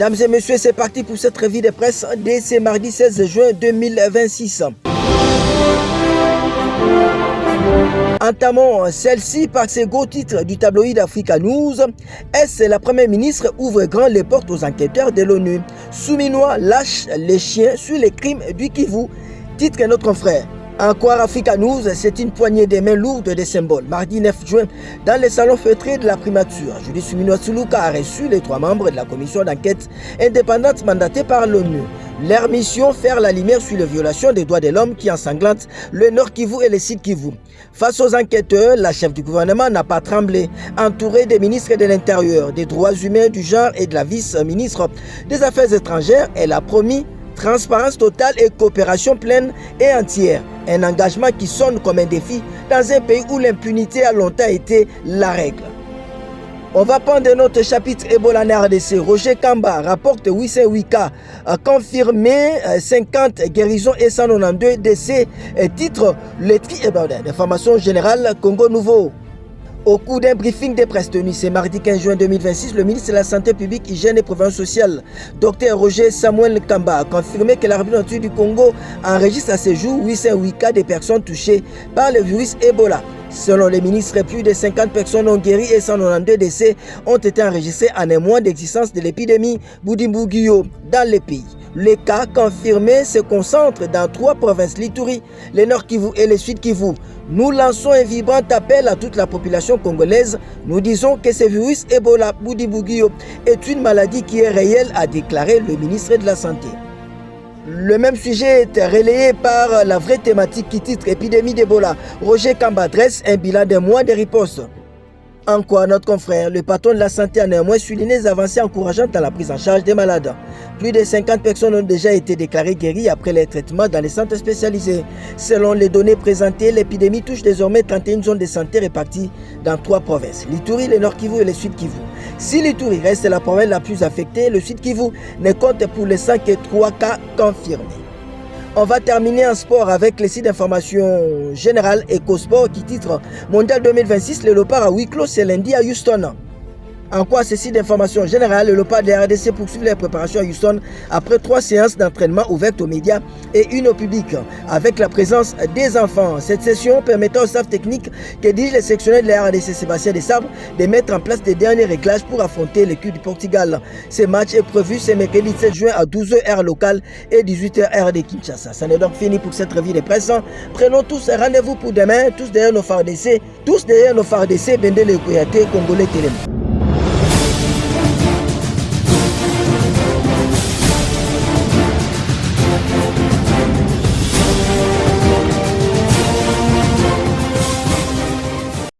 Mesdames et messieurs, c'est parti pour cette revue de presse dès ce mardi 16 juin 2026. Entamons celle-ci par ces gros titres du tabloïd Africa News. Est-ce la première ministre ouvre grand les portes aux enquêteurs de l'ONU. Souminois lâche les chiens sur les crimes du Kivu. Titre notre confrère. Encore Africa News, c'est une poignée de mains lourdes de symboles. Mardi 9 juin, dans le salon feutré de la primature, Judith Suminwa Tshilukka a reçu les 3 membres de la commission d'enquête indépendante mandatée par l'ONU. Leur mission, faire la lumière sur les violations des droits de l'homme qui ensanglantent le Nord Kivu et le Sud Kivu. Face aux enquêteurs, la chef du gouvernement n'a pas tremblé. Entourée des ministres de l'Intérieur, des droits humains, du genre et de la vice-ministre des Affaires étrangères, elle a promis transparence totale et coopération pleine et entière. Un engagement qui sonne comme un défi dans un pays où l'impunité a longtemps été la règle. On va prendre notre chapitre Ebola en RDC. Roger Kamba rapporte 808 cas confirmés, 50 guérisons et 192 décès. Titre le tri d'information générale Congo Nouveau. Au cours d'un briefing de presse tenu ce mardi 15 juin 2026, le ministre de la Santé publique, Hygiène et Prévention sociale, Dr Roger Samuel Kamba, a confirmé que la République du Congo enregistre à ce jour 808 cas de personnes touchées par le virus Ebola. Selon les ministres, plus de 50 personnes ont guéri et 192 décès ont été enregistrés en un mois d'existence de l'épidémie Budimbugyo dans le pays. Les cas confirmés se concentrent dans 3 provinces, l'Ituri, le Nord Kivu et le Sud Kivu. Nous lançons un vibrant appel à toute la population congolaise. Nous disons que ce virus Ebola Budimbugyo est une maladie qui est réelle, a déclaré le ministre de la Santé. Le même sujet est relayé par la vraie thématique qui titre Épidémie d'Ebola. Roger Kamba dresse un bilan d'un mois de riposte. Encore notre confrère, le patron de la santé a néanmoins souligné les avancées encourageantes dans la prise en charge des malades. Plus de 50 personnes ont déjà été déclarées guéries après les traitements dans les centres spécialisés. Selon les données présentées, l'épidémie touche désormais 31 zones de santé réparties dans 3 provinces, l'Ituri, le Nord Kivu et le Sud Kivu. Si l'Ituri reste la province la plus affectée, le Sud Kivu ne compte pour l'instant que 3 cas confirmés. On va terminer en sport avec les sites d'information générale EcoSport qui titre Mondial 2026, le Léopard à huis clos ce lundi à Houston. En quoi ces sites d'information générale, le Léopard de RDC poursuivent les préparations à Houston après 3 séances d'entraînement ouvertes aux médias et une au public, avec la présence des enfants. Cette session permettra au staff technique que dirige le sectionnaire de la RDC Sébastien Desabre de mettre en place des derniers réglages pour affronter l'équipe du Portugal. Ce match est prévu ce mercredi 7 juin à 12h heure locale et 18h heure de Kinshasa. Ça n'est donc fini pour cette revue de presse. Prenons tous rendez-vous pour demain, tous derrière nos phares d'essai, Bendele Koyate, Congolais Télé.